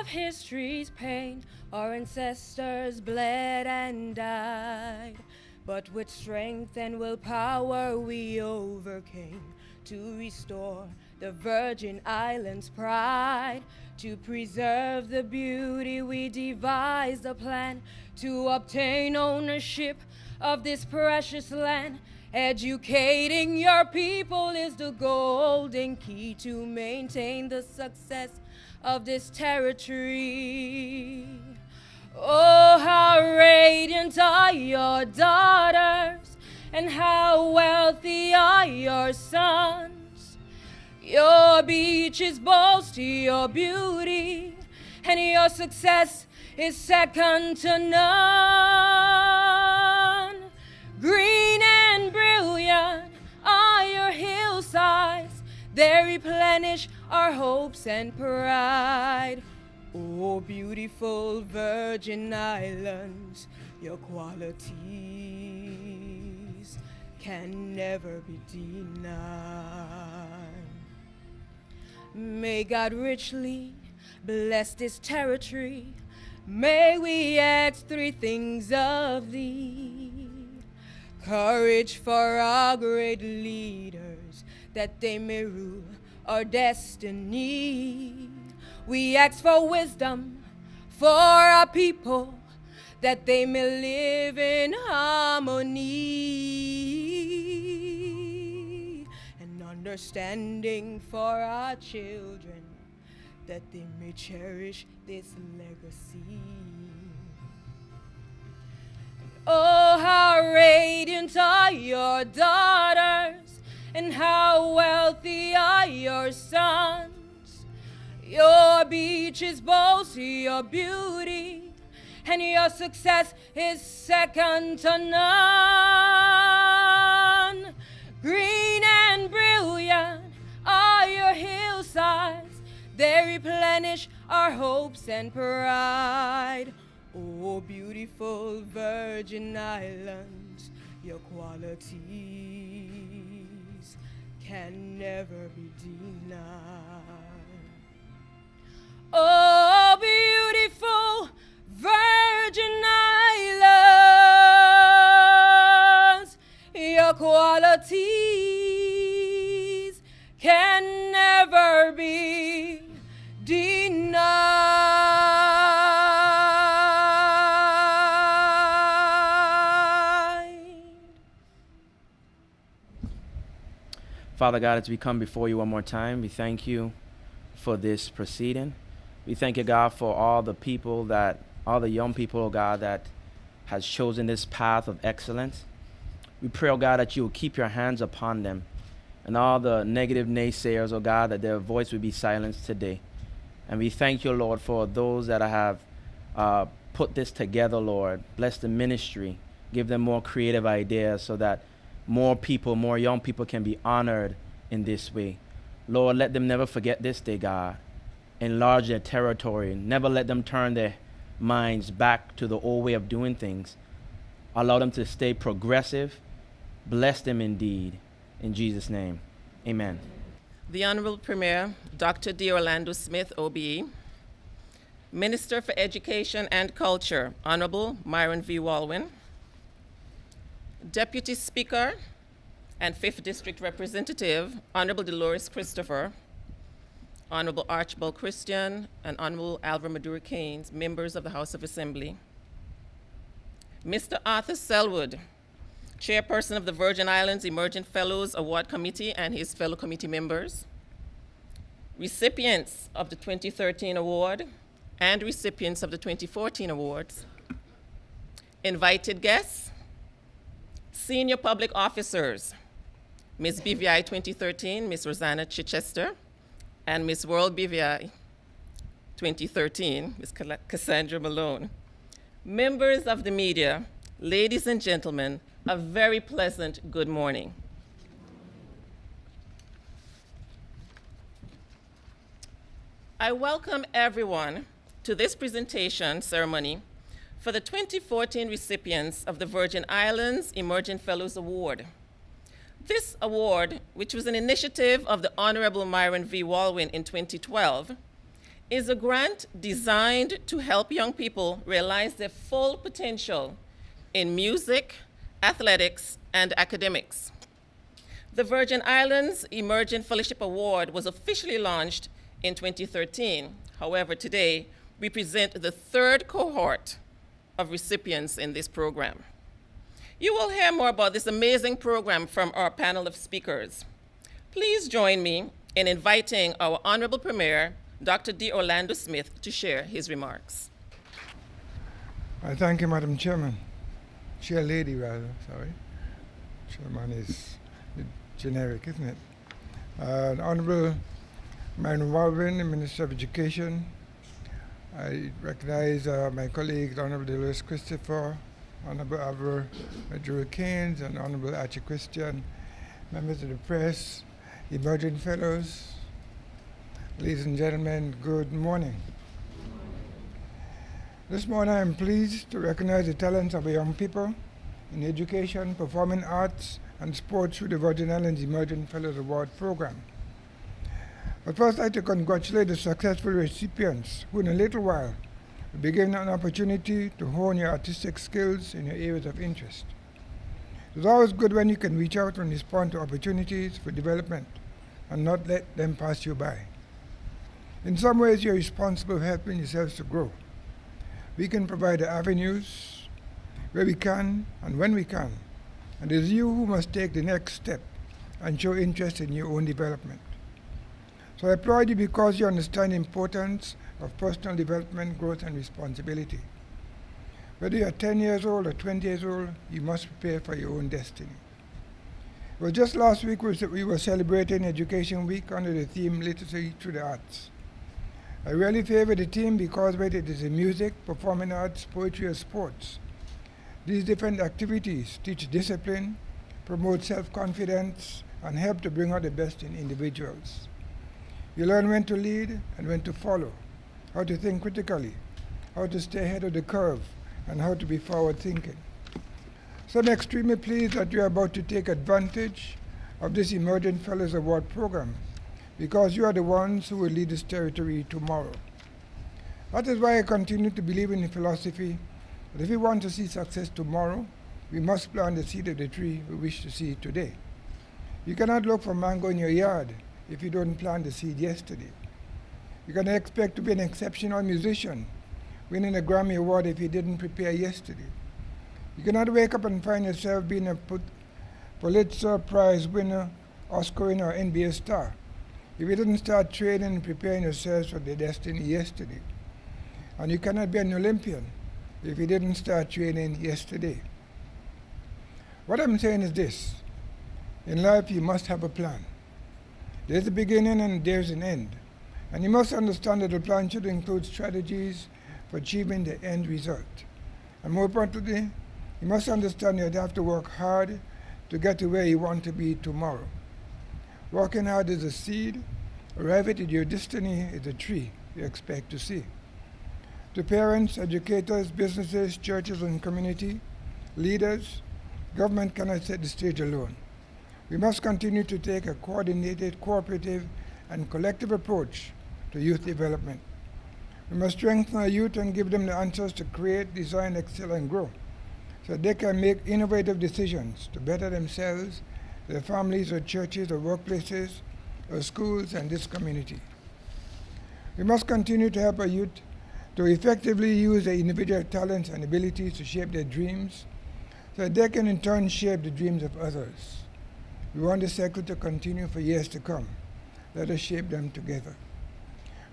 History's pain, our ancestors bled and died, but with strength and willpower we overcame to restore the Virgin Islands' pride. To preserve the beauty, we devised a plan to obtain ownership of this precious land. Educating your people is the golden key to maintain the success of this territory. Oh, how radiant are your daughters, and how wealthy are your sons. Your beaches boast your beauty, and your success is second to none. Green and brilliant are your hillsides, they replenish our hopes and pride. Oh, beautiful Virgin Islands, your qualities can never be denied. May God richly bless this territory. May we ask three things of thee: courage for our great leaders, that they may rule our destiny. We ask for wisdom for our people, that they may live in harmony. And understanding for our children, that they may cherish this legacy. Oh, how radiant are your daughters, and how wealthy are your sons. Your beaches boast your beauty, and your success is second to none. Green and brilliant are your hillsides, they replenish our hopes and pride. Oh, beautiful Virgin Islands, your qualities can never be denied. Oh, beautiful Virgin Islands, your qualities can never be denied. Father God, as we come before you one more time, we thank you for this proceeding. We thank you, God, for all the people all the young people, oh God, that has chosen this path of excellence. We pray, oh God, that you will keep your hands upon them, and all the negative naysayers, oh God, that their voice will be silenced today. And we thank you, Lord, for those that have put this together, Lord. Bless the ministry. Give them more creative ideas so that more people, more young people can be honored in this way. Lord, let them never forget this day, God. Enlarge their territory. Never let them turn their minds back to the old way of doing things. Allow them to stay progressive. Bless them indeed. In Jesus' name, amen. The Honorable Premier, Dr. D. Orlando Smith, OBE. Minister for Education and Culture, Honorable Myron V. Walwin. Deputy Speaker, and 5th District Representative, Honorable Dolores Christopher, Honorable Archibald Christian, and Honorable Alva Maduro Keynes, members of the House of Assembly. Mr. Arthur Selwood, Chairperson of the Virgin Islands Emergent Fellows Award Committee, and his fellow committee members. Recipients of the 2013 award and recipients of the 2014 awards. Invited guests, senior public officers, Ms. BVI 2013, Ms. Rosanna Chichester, and Ms. World BVI 2013, Ms. Cassandra Malone. Members of the media, ladies and gentlemen, a very pleasant good morning. I welcome everyone to this presentation ceremony for the 2014 recipients of the Virgin Islands Emerging Fellows Award. This award, which was an initiative of the Honorable Myron V. Walwyn in 2012, is a grant designed to help young people realize their full potential in music, athletics, and academics. The Virgin Islands Emerging Fellowship Award was officially launched in 2013. However, today we present the third cohort of recipients in this program. You will hear more about this amazing program from our panel of speakers. Please join me in inviting our Honorable Premier, Dr. D. Orlando Smith, to share his remarks. I thank you, Madam Chairman. Chair Lady, rather, sorry. Chairman is generic, isn't it? Honorable Myron Walwyn, the Minister of Education. I recognize my colleagues, Honorable Dolores Christopher, Honorable Alva Maduro Keynes, and Honorable Archie Christian, members of the press, emerging fellows. Ladies and gentlemen, good morning. This morning I am pleased to recognize the talents of our young people in education, performing arts, and sports through the Virgin Islands Emerging Fellows Award Program. But first I'd like to congratulate the successful recipients who in a little while will be given an opportunity to hone your artistic skills in your areas of interest. It's always good when you can reach out and respond to opportunities for development and not let them pass you by. In some ways, you're responsible for helping yourselves to grow. We can provide the avenues where we can and when we can, and it is you who must take the next step and show interest in your own development. So I applaud you because you understand the importance of personal development, growth, and responsibility. Whether you're 10 years old or 20 years old, you must prepare for your own destiny. Well, just last week we were celebrating Education Week under the theme Literacy Through the Arts. I really favor the theme because whether it is in music, performing arts, poetry, or sports, these different activities teach discipline, promote self-confidence, and help to bring out the best in individuals. You learn when to lead and when to follow, how to think critically, how to stay ahead of the curve, and how to be forward-thinking. So I'm extremely pleased that you are about to take advantage of this Emerging Fellows Award program because you are the ones who will lead this territory tomorrow. That is why I continue to believe in the philosophy that if we want to see success tomorrow, we must plant the seed of the tree we wish to see today. You cannot look for mango in your yard if you don't plant the seed yesterday. You cannot expect to be an exceptional musician winning a Grammy Award if you didn't prepare yesterday. You cannot wake up and find yourself being a Pulitzer Prize winner, Oscar winner, or NBA star if you didn't start training and preparing yourselves for the destiny yesterday. And you cannot be an Olympian if you didn't start training yesterday. What I'm saying is this: in life you must have a plan. There's a beginning and there's an end. And you must understand that the plan should include strategies for achieving the end result. And more importantly, you must understand that you have to work hard to get to where you want to be tomorrow. Working hard is a seed, arriving at your destiny is a tree you expect to see. To parents, educators, businesses, churches, and community leaders, government cannot set the stage alone. We must continue to take a coordinated, cooperative, and collective approach to youth development. We must strengthen our youth and give them the answers to create, design, excel, and grow, so they can make innovative decisions to better themselves their families or churches or workplaces or schools and this community. We must continue to help our youth to effectively use their individual talents and abilities to shape their dreams so that they can in turn shape the dreams of others. We want this cycle to continue for years to come. Let us shape them together.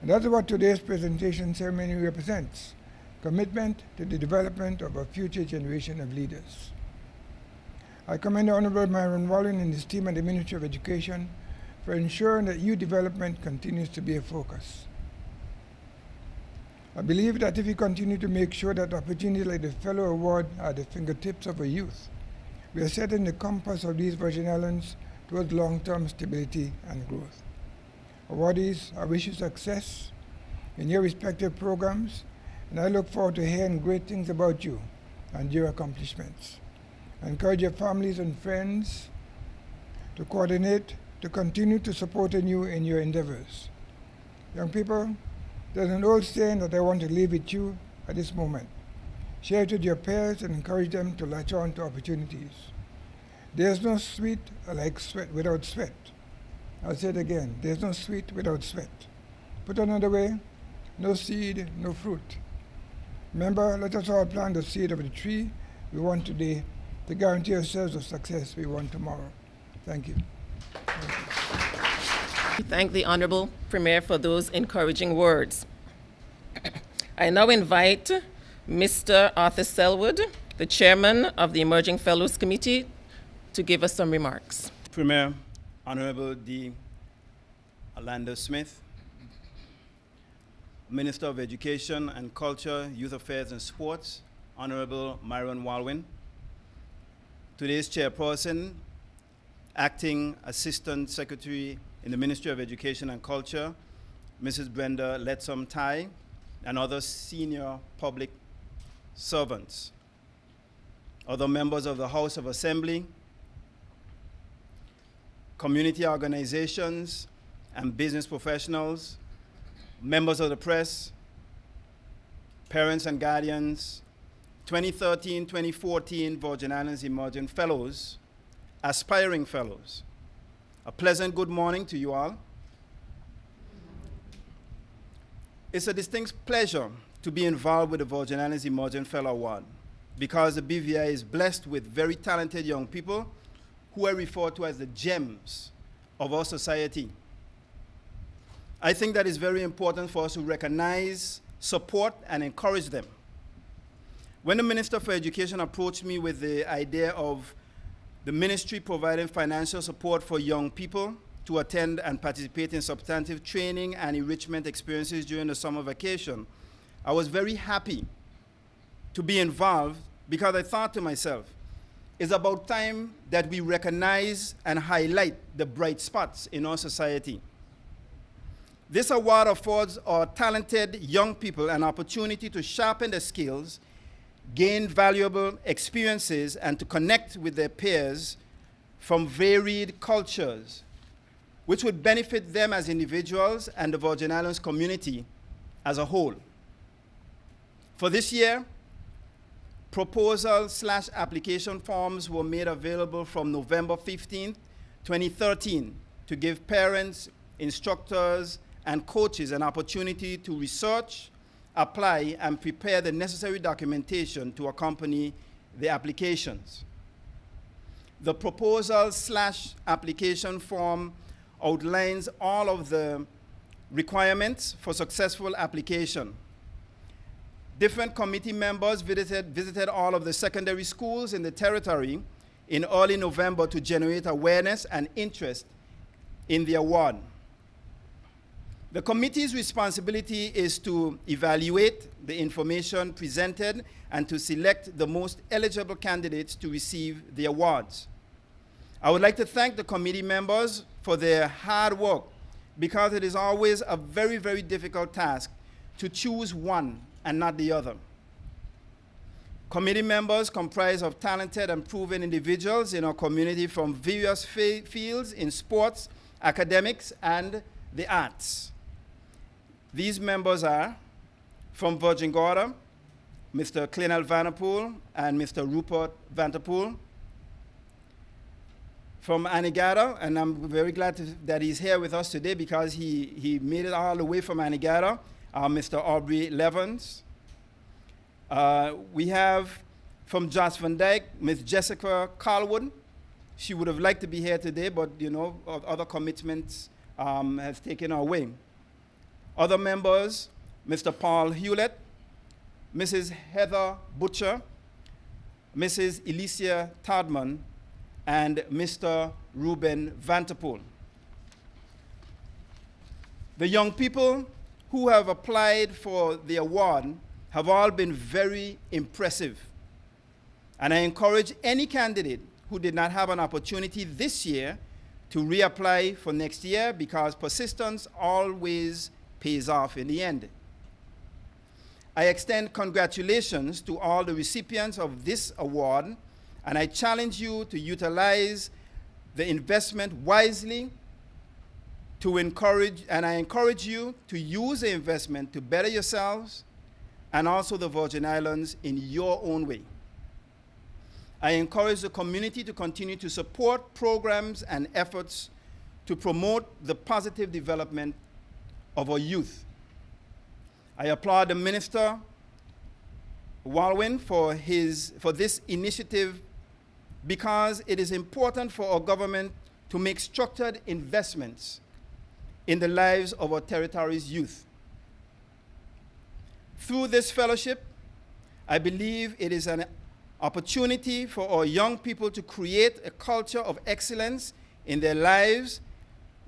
And that's what today's presentation ceremony represents: commitment to the development of a future generation of leaders. I commend the Honorable Myron Wallen and his team at the Ministry of Education for ensuring that youth development continues to be a focus. I believe that if we continue to make sure that opportunities like the Fellow Award are at the fingertips of our youth, we are setting the compass of these Virgin Islands towards long-term stability and growth. Awardees, I wish you success in your respective programs, and I look forward to hearing great things about you and your accomplishments. I encourage your families and friends to coordinate to continue to support you in your endeavors. Young people, there's an old saying that I want to leave with you at this moment. Share it with your peers and encourage them to latch on to opportunities. There's no sweet like sweat without sweat. I'll say it again. There's no sweet without sweat. Put another way, no seed, no fruit. Remember, let us all plant the seed of the tree we want today to guarantee ourselves the success we want tomorrow. Thank you. We thank the Honorable Premier for those encouraging words. I now invite Mr. Arthur Selwood, the Chairman of the Emerging Fellows Committee, to give us some remarks. Premier, Honorable D. Orlando Smith, Minister of Education and Culture, Youth Affairs and Sports, Honorable Myron Walwin, today's Chairperson, Acting Assistant Secretary in the Ministry of Education and Culture, Mrs. Brenda Letsom Tai, and other senior public servants, other members of the House of Assembly, community organizations and business professionals, members of the press, parents and guardians, 2013-2014 Virgin Islands Emerging Fellows, aspiring fellows. A pleasant good morning to you all. It's a distinct pleasure to be involved with the Virgin Islands Emerging Fellow Award because the BVI is blessed with very talented young people who are referred to as the gems of our society. I think that is very important for us to recognize, support, and encourage them. When the Minister for Education approached me with the idea of the ministry providing financial support for young people to attend and participate in substantive training and enrichment experiences during the summer vacation, I was very happy to be involved because I thought to myself, it's about time that we recognize and highlight the bright spots in our society. This award affords our talented young people an opportunity to sharpen their skills, gain valuable experiences, and to connect with their peers from varied cultures, which would benefit them as individuals and the Virgin Islands community as a whole. For this year, proposal/application forms were made available from November 15th, 2013 to give parents, instructors, and coaches an opportunity to research, apply, and prepare the necessary documentation to accompany the applications. The proposal/application form outlines all of the requirements for successful application. Different committee members visited all of the secondary schools in the territory in early November to generate awareness and interest in the award. The committee's responsibility is to evaluate the information presented and to select the most eligible candidates to receive the awards. I would like to thank the committee members for their hard work because it is always a very, very difficult task to choose one and not the other. Committee members comprise of talented and proven individuals in our community from various fields in sports, academics, and the arts. These members are from Virgin Gorda, Mr. Clinel Vanderpool and Mr. Rupert Vanderpool. from Anegada, and I'm very glad that he's here with us today because he made it all the way from Anegada, Mr. Aubrey Levens. We have from Joss Van Dyke, Ms. Jessica Carlwood. She would have liked to be here today, but you know, other commitments has taken her away. Other members, Mr. Paul Hewlett, Mrs. Heather Butcher, Mrs. Alicia Tadman, and Mr. Ruben Vanterpool. The young people who have applied for the award have all been very impressive. And I encourage any candidate who did not have an opportunity this year to reapply for next year because persistence always pays off in the end. I extend congratulations to all the recipients of this award, and I challenge you to utilize the investment wisely I encourage you to use the investment to better yourselves and also the Virgin Islands in your own way. I encourage the community to continue to support programs and efforts to promote the positive development of our youth. I applaud the Minister Walwyn for this initiative because it is important for our government to make structured investments in the lives of our territory's youth. Through this fellowship, I believe it is an opportunity for our young people to create a culture of excellence in their lives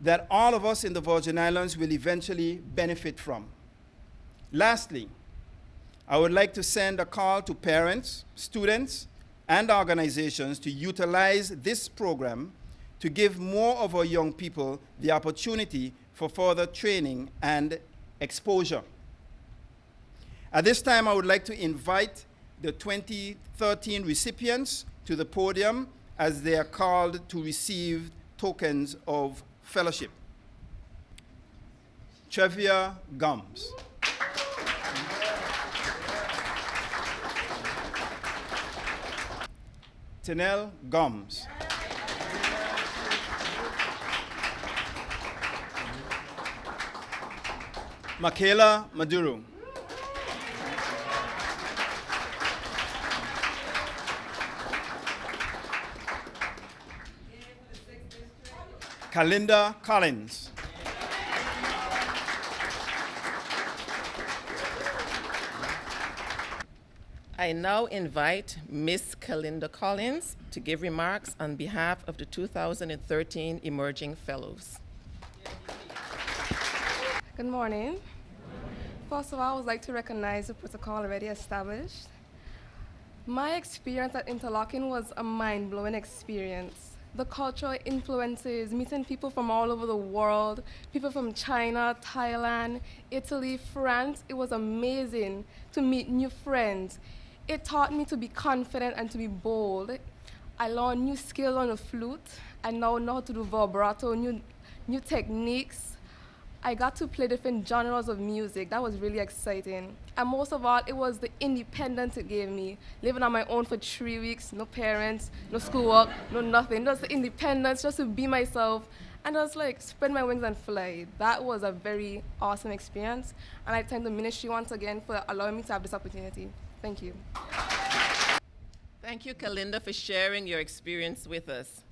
that all of us in the Virgin Islands will eventually benefit from. Lastly, I would like to send a call to parents, students, and organizations to utilize this program to give more of our young people the opportunity for further training and exposure. At this time, I would like to invite the 2013 recipients to the podium as they are called to receive tokens of fellowship. Trevia Gums. Tanel Gums. Michaela Maduro. Kalinda Collins. I now invite Miss Kalinda Collins to give remarks on behalf of the 2013 Emerging Fellows. Good morning. First of all, I would like to recognize the protocol already established. My experience at Interlaken was a mind-blowing experience. The cultural influences, meeting people from all over the world, people from China, Thailand, Italy, France, it was amazing to meet new friends. It taught me to be confident and to be bold. I learned new skills on the flute. I now know how to do vibrato, new techniques. I got to play different genres of music. That was really exciting. And most of all, it was the independence it gave me. Living on my own for 3 weeks, no parents, no schoolwork, no nothing. Just the independence, just to be myself, and just like spread my wings and fly. That was a very awesome experience. And I thank the ministry once again for allowing me to have this opportunity. Thank you. Thank you, Kalinda, for sharing your experience with us.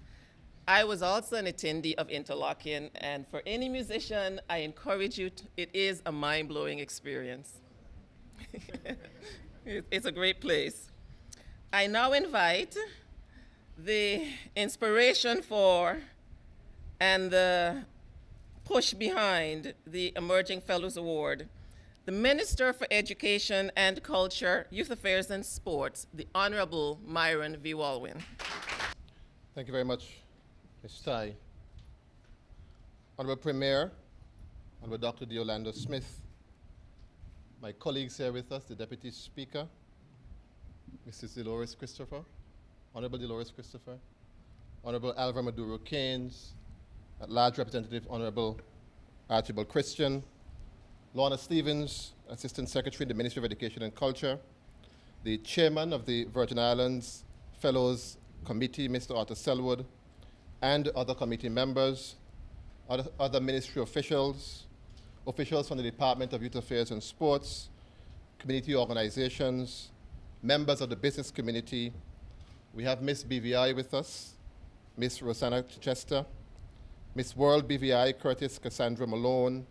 I was also an attendee of Interlaken, and for any musician, I encourage you it is a mind-blowing experience. It's a great place. I now invite the inspiration for and the push behind the Emerging Fellows Award, the Minister for Education and Culture, Youth Affairs and Sports, the Honorable Myron V. Walwyn. Thank you very much, Ms. Tai. Honorable Premier, Honorable Dr. Deolando Smith, my colleagues here with us, the Deputy Speaker, Mrs. Dolores Christopher, Honorable Dolores Christopher, Honorable Alva Maduro Keynes, at-large Representative Honorable Archibald Christian, Lorna Stevens, Assistant Secretary in the Ministry of Education and Culture, the Chairman of the Virgin Islands Fellows Committee, Mr. Arthur Selwood, and other committee members, other ministry officials, officials from the Department of Youth Affairs and Sports, community organizations, members of the business community. We have Miss BVI with us, Miss Rosanna Chester, Miss World BVI Curtis Cassandra Malone,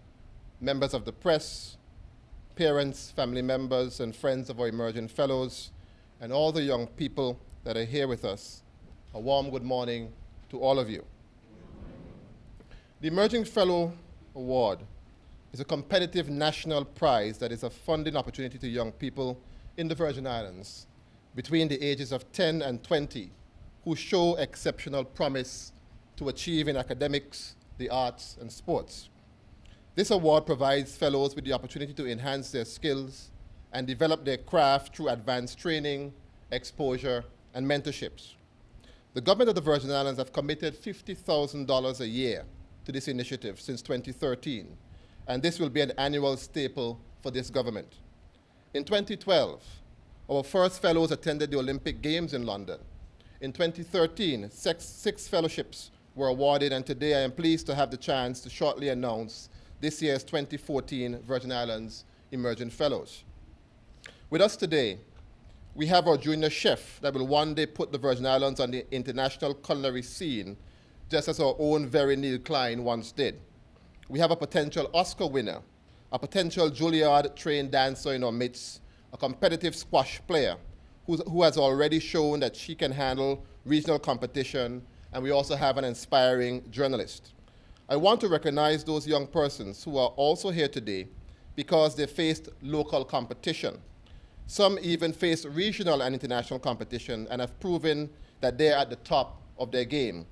members of the press, parents, family members, and friends of our emerging fellows, and all the young people that are here with us. A warm good morning to all of you. The Emerging Fellow Award is a competitive national prize that is a funding opportunity to young people in the Virgin Islands between the ages of 10 and 20 who show exceptional promise to achieve in academics, the arts, and sports. This award provides fellows with the opportunity to enhance their skills and develop their craft through advanced training, exposure, and mentorships. The government of the Virgin Islands have committed $50,000 a year to this initiative since 2013, and this will be an annual staple for this government. In 2012, our first fellows attended the Olympic Games in London. In 2013, six fellowships were awarded, and today I am pleased to have the chance to shortly announce this year's 2014 Virgin Islands Emerging Fellows. With us today, we have our junior chef that will one day put the Virgin Islands on the international culinary scene, just as our own very Neil Klein once did. We have a potential Oscar winner, a potential Juilliard-trained dancer in our midst, a competitive squash player who has already shown that she can handle regional competition, and we also have an inspiring journalist. I want to recognize those young persons who are also here today because they faced local competition. Some even faced regional and international competition and have proven that they're at the top of their game.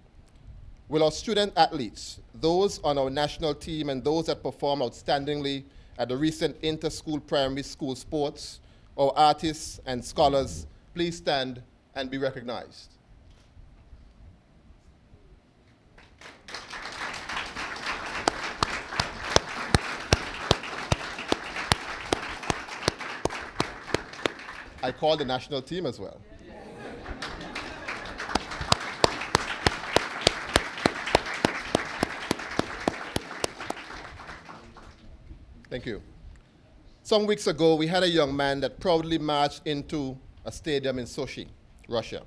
Will our student athletes, those on our national team and those that perform outstandingly at the recent inter-school primary school sports, our artists and scholars, please stand and be recognized. I call the national team as well. Thank you. Some weeks ago, we had a young man that proudly marched into a stadium in Sochi, Russia,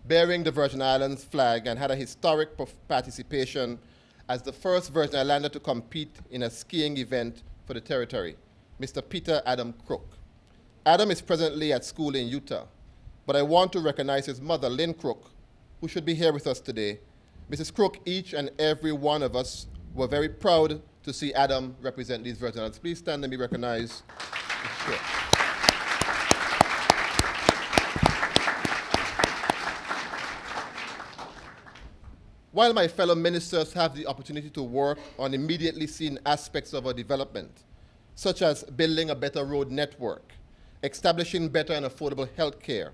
bearing the Virgin Islands flag and had a historic participation as the first Virgin Islander to compete in a skiing event for the territory, Mr. Peter Adam Crook. Adam is presently at school in Utah, but I want to recognize his mother, Lynn Crook, who should be here with us today. Mrs. Crook, each and every one of us were very proud to see Adam represent these Virgin Islands. Please stand and be recognized. Sure. While my fellow ministers have the opportunity to work on immediately seen aspects of our development, such as building a better road network, establishing better and affordable health care,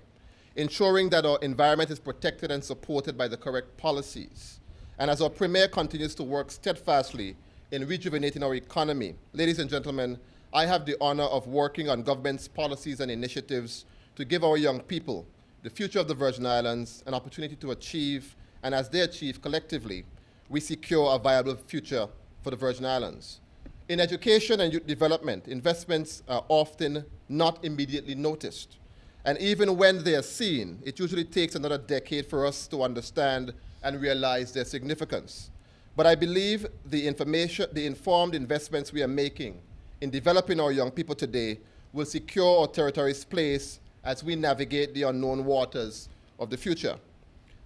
ensuring that our environment is protected and supported by the correct policies, and as our Premier continues to work steadfastly in rejuvenating our economy, ladies and gentlemen, I have the honor of working on government's policies and initiatives to give our young people, the future of the Virgin Islands, an opportunity to achieve, and as they achieve collectively, we secure a viable future for the Virgin Islands. In education and youth development, investments are often not immediately noticed. And even when they are seen, it usually takes another decade for us to understand and realize their significance. But I believe the informed investments we are making in developing our young people today will secure our territory's place as we navigate the unknown waters of the future.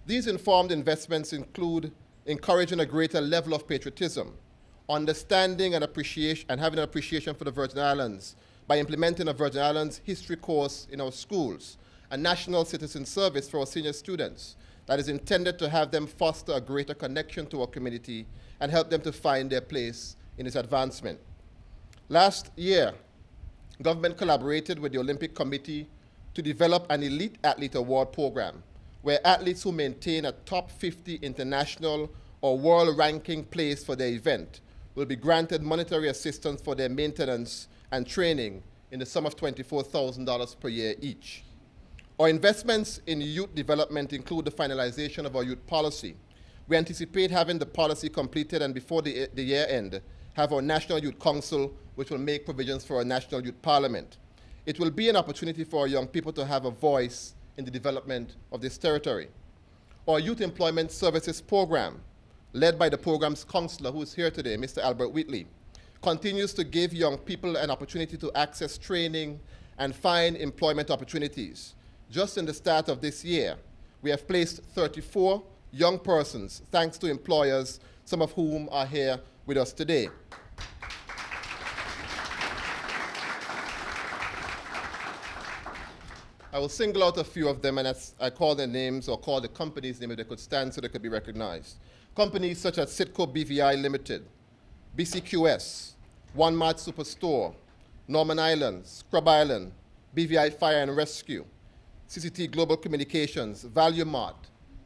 These informed investments include encouraging a greater level of patriotism, understanding and having an appreciation for the Virgin Islands by implementing a Virgin Islands history course in our schools, a national citizen service for our senior students that is intended to have them foster a greater connection to our community and help them to find their place in its advancement. Last year, government collaborated with the Olympic Committee to develop an Elite Athlete Award program where athletes who maintain a top 50 international or world ranking place for their event will be granted monetary assistance for their maintenance and training in the sum of $24,000 per year each. Our investments in youth development include the finalization of our youth policy, We anticipate having the policy completed and before the year end, have our National Youth Council, which will make provisions for a National Youth Parliament. It will be an opportunity for our young people to have a voice in the development of this territory. Our Youth Employment Services Program, led by the program's counselor, who is here today, Mr. Albert Wheatley, continues to give young people an opportunity to access training and find employment opportunities. Just in the start of this year, we have placed 34 young persons, thanks to employers, some of whom are here with us today. I will single out a few of them, and as I call their names or call the company's name if they could stand so they could be recognized. Companies such as Citco BVI Limited, BCQS, One Mart Superstore, Norman Island, Scrub Island, BVI Fire and Rescue, CCT Global Communications, Value Mart,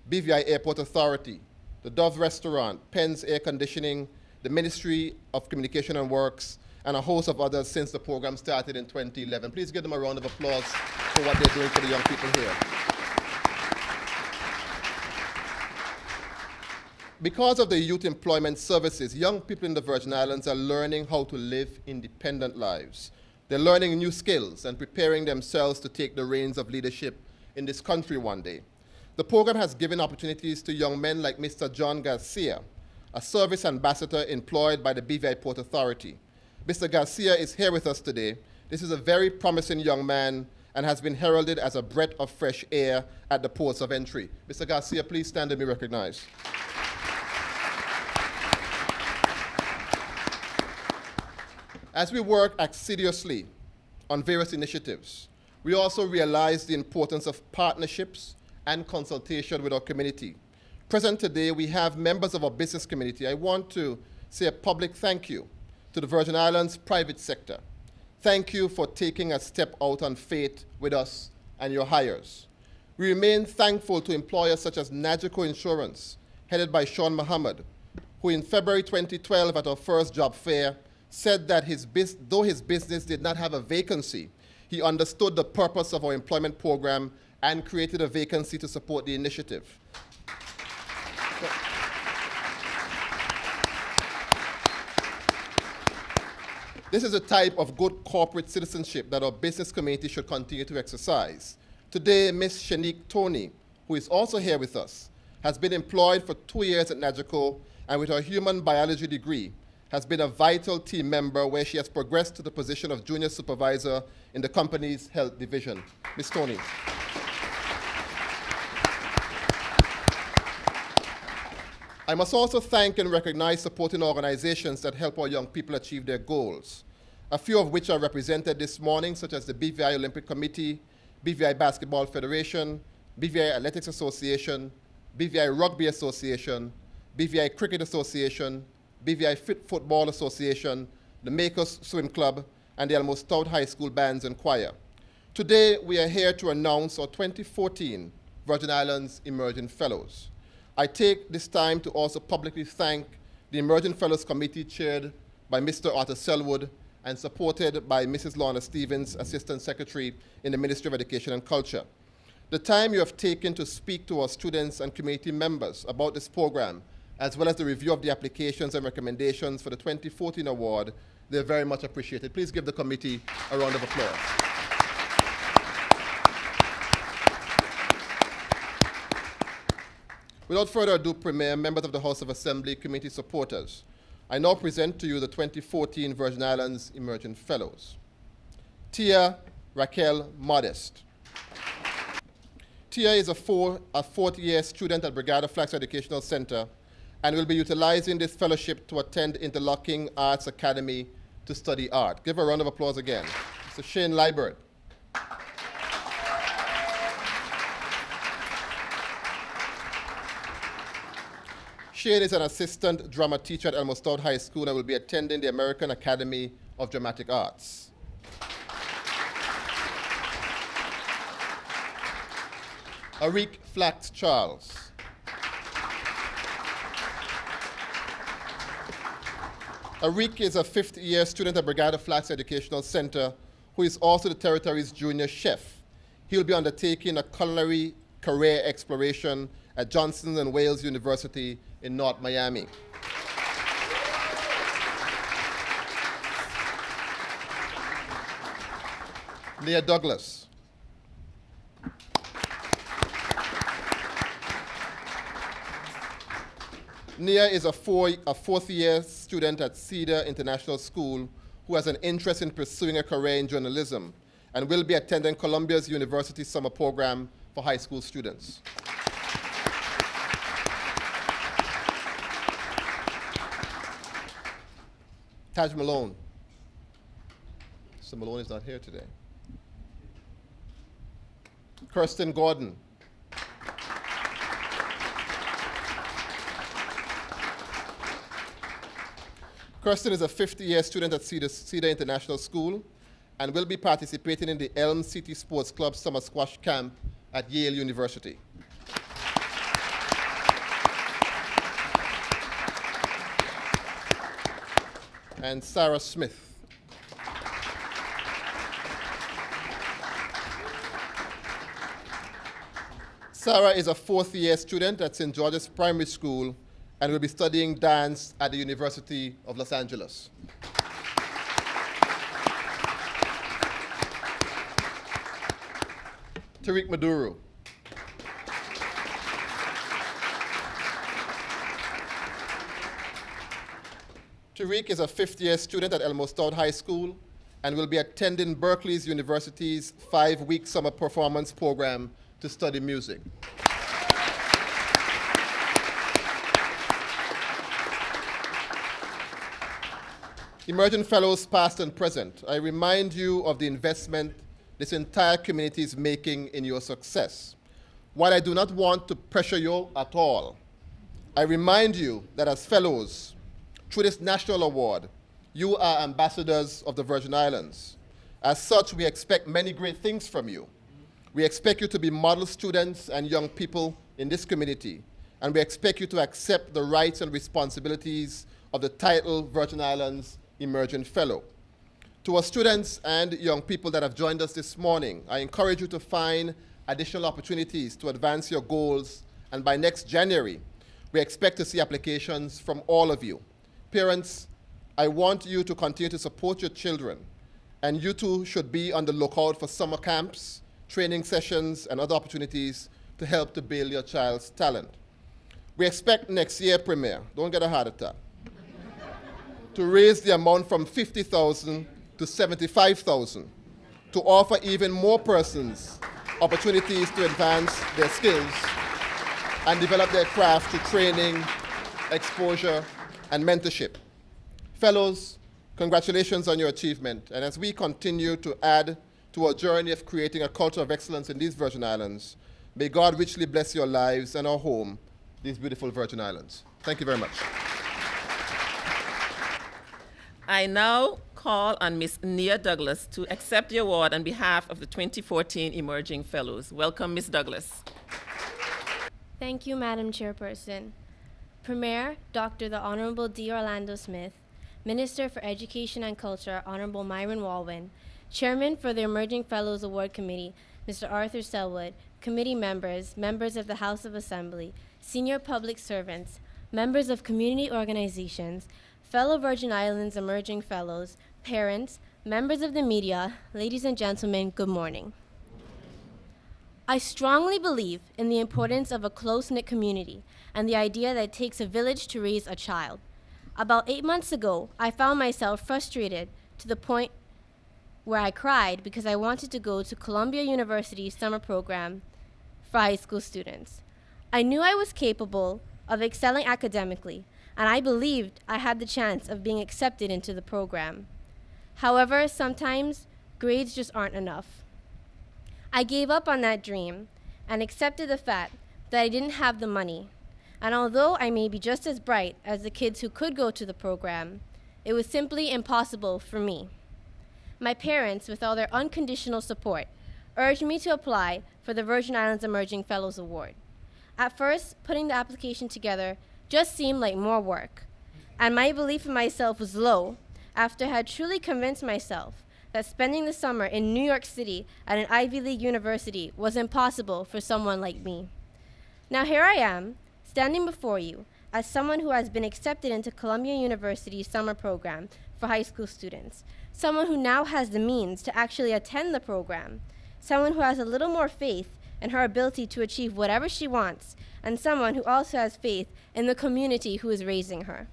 BVI Airport Authority, the Dove Restaurant, Penn's Air Conditioning, the Ministry of Communication and Works, and a host of others since the program started in 2011. Please give them a round of applause for what they're doing for the young people here. Because of the youth employment services, young people in the Virgin Islands are learning how to live independent lives. They're learning new skills and preparing themselves to take the reins of leadership in this country one day. The program has given opportunities to young men like Mr. John Garcia, a service ambassador employed by the BVI Port Authority. Mr. Garcia is here with us today. This is a very promising young man and has been heralded as a breath of fresh air at the ports of entry. Mr. Garcia, please stand and be recognized. As we work assiduously on various initiatives, we also realize the importance of partnerships and consultation with our community. Present today, we have members of our business community. I want to say a public thank you to the Virgin Islands private sector. Thank you for taking a step out on faith with us and your hires. We remain thankful to employers such as Nagico Insurance, headed by Sean Muhammad, who in February 2012 at our first job fair said that though his business did not have a vacancy, he understood the purpose of our employment program and created a vacancy to support the initiative. This is a type of good corporate citizenship that our business community should continue to exercise. Today, Ms. Shanique Tony, who is also here with us, has been employed for 2 years at Nagico, and with her human biology degree, has been a vital team member where she has progressed to the position of junior supervisor in the company's health division. Ms. Tony. I must also thank and recognize supporting organizations that help our young people achieve their goals, a few of which are represented this morning, such as the BVI Olympic Committee, BVI Basketball Federation, BVI Athletics Association, BVI Rugby Association, BVI Cricket Association, BVI Fit Football Association, the Makers Swim Club, and the Elmo Stout High School Bands and Choir. Today, we are here to announce our 2014 Virgin Islands Emerging Fellows. I take this time to also publicly thank the Emerging Fellows Committee chaired by Mr. Arthur Selwood and supported by Mrs. Lorna Stevens, Assistant Secretary in the Ministry of Education and Culture. The time you have taken to speak to our students and community members about this program, as well as the review of the applications and recommendations for the 2014 award, they're very much appreciated. Please give the committee a round of applause. Without further ado, Premier, members of the House of Assembly, committee supporters, I now present to you the 2014 Virgin Islands Emerging Fellows. Tia Raquel Modest. Tia is a fourth-year student at Brigada Flax Educational Center and will be utilizing this fellowship to attend Interlocking Arts Academy to study art. Give her a round of applause again. Mr. Shane Liebert. Shane is an assistant drama teacher at Elmo Stout High School and will be attending the American Academy of Dramatic Arts. Arik Flax Charles. Arik is a fifth-year student at Brigada Flax Educational Center who is also the territory's junior chef. He will be undertaking a culinary career exploration at Johnson & Wales University in North Miami. Nia Douglas. Nia is a fourth-year student at Cedar International School who has an interest in pursuing a career in journalism and will be attending Columbia's University Summer Program for high school students. Taj Malone. Mr. Malone is not here today. Kirsten Gordon. Kirsten is a 50-year student at Cedar International School and will be participating in the Elm City Sports Club Summer Squash Camp at Yale University. And Sarah Smith. Sarah is a fourth-year student at St. George's Primary School and will be studying dance at the University of Los Angeles. Tariq Maduru. Tariq is a fifth-year student at Elmo Stout High School and will be attending Berkeley University's 5-week summer performance program to study music. Emerging Fellows past and present, I remind you of the investment this entire community is making in your success. While I do not want to pressure you at all, I remind you that as fellows, through this national award, you are ambassadors of the Virgin Islands. As such, we expect many great things from you. We expect you to be model students and young people in this community, and we expect you to accept the rights and responsibilities of the title Virgin Islands Emerging Fellow. To our students and young people that have joined us this morning, I encourage you to find additional opportunities to advance your goals, and by next January, we expect to see applications from all of you. Parents, I want you to continue to support your children, and you too should be on the lookout for summer camps, training sessions, and other opportunities to help to build your child's talent. We expect next year, Premier, don't get a heart attack, to raise the amount from $50,000 to $75,000 to offer even more persons opportunities to advance their skills and develop their craft through training, exposure, and mentorship. Fellows, congratulations on your achievement, and as we continue to add to our journey of creating a culture of excellence in these Virgin Islands, may God richly bless your lives and our home, these beautiful Virgin Islands. Thank you very much. I now call on Ms. Nia Douglas to accept the award on behalf of the 2014 Emerging Fellows. Welcome, Ms. Douglas. Thank you, Madam Chairperson. Premier, Dr. the Honorable D. Orlando Smith, Minister for Education and Culture, Honorable Myron Walwyn, Chairman for the Emerging Fellows Award Committee, Mr. Arthur Selwood, committee members, members of the House of Assembly, senior public servants, members of community organizations, fellow Virgin Islands Emerging Fellows, parents, members of the media, ladies and gentlemen, good morning. I strongly believe in the importance of a close-knit community and the idea that it takes a village to raise a child. About 8 months ago, I found myself frustrated to the point where I cried because I wanted to go to Columbia University's summer program for high school students. I knew I was capable of excelling academically, and I believed I had the chance of being accepted into the program. However, sometimes grades just aren't enough. I gave up on that dream and accepted the fact that I didn't have the money. And although I may be just as bright as the kids who could go to the program, it was simply impossible for me. My parents, with all their unconditional support, urged me to apply for the Virgin Islands Emerging Fellows Award. At first, putting the application together just seemed like more work, and my belief in myself was low after I had truly convinced myself that spending the summer in New York City at an Ivy League university was impossible for someone like me. Now here I am, standing before you, as someone who has been accepted into Columbia University's summer program for high school students, someone who now has the means to actually attend the program, someone who has a little more faith in her ability to achieve whatever she wants, and someone who also has faith in the community who is raising her.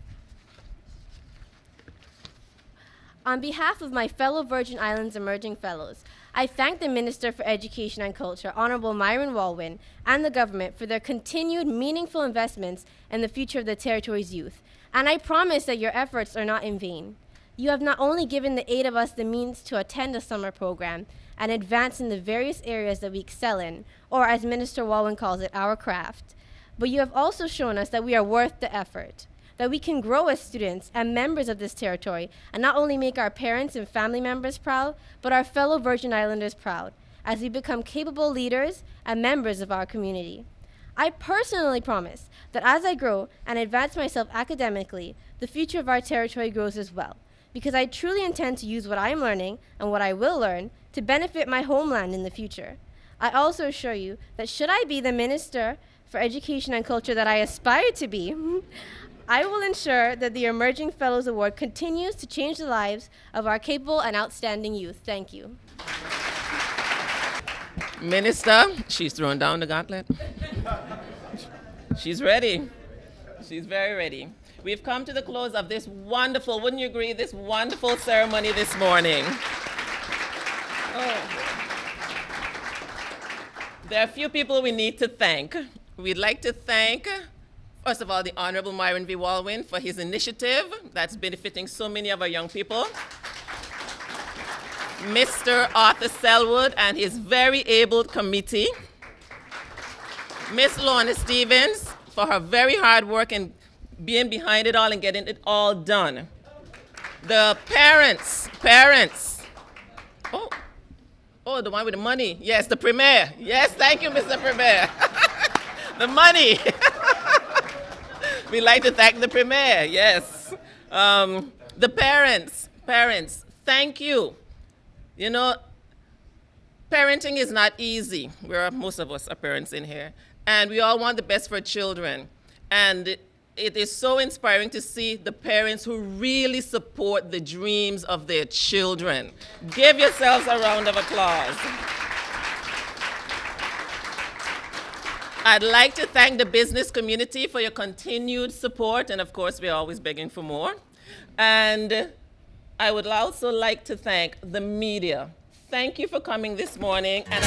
On behalf of my fellow Virgin Islands Emerging Fellows, I thank the Minister for Education and Culture, Honorable Myron Walwyn, and the government for their continued meaningful investments in the future of the territory's youth. And I promise that your efforts are not in vain. You have not only given the 8 of us the means to attend a summer program and advance in the various areas that we excel in, or as Minister Walwyn calls it, our craft, but you have also shown us that we are worth the effort, that we can grow as students and members of this territory and not only make our parents and family members proud, but our fellow Virgin Islanders proud as we become capable leaders and members of our community. I personally promise that as I grow and advance myself academically, the future of our territory grows as well, because I truly intend to use what I am learning and what I will learn to benefit my homeland in the future. I also assure you that should I be the Minister for Education and Culture that I aspire to be, I will ensure that the Emerging Fellows Award continues to change the lives of our capable and outstanding youth. Thank you. Minister, she's throwing down the gauntlet. She's ready. She's very ready. We've come to the close of this wonderful, wouldn't you agree, this wonderful ceremony this morning. Oh. There are a few people we need to thank. We'd like to thank, first of all, the Honorable Myron V. Walwyn for his initiative that's benefiting so many of our young people. Mr. Arthur Selwood and his very able committee. Miss Lorna Stevens for her very hard work in being behind it all and getting it all done. The parents. Oh, the one with the money. Yes, the Premier. Yes, thank you, Mr. Premier. The money. We'd like to thank the Premier, yes. The parents, thank you. You know, parenting is not easy. Most of us are parents in here. And we all want the best for children. And it is so inspiring to see the parents who really support the dreams of their children. Give yourselves a round of applause. I'd like to thank the business community for your continued support, and of course, we're always begging for more. And I would also like to thank the media. Thank you for coming this morning. And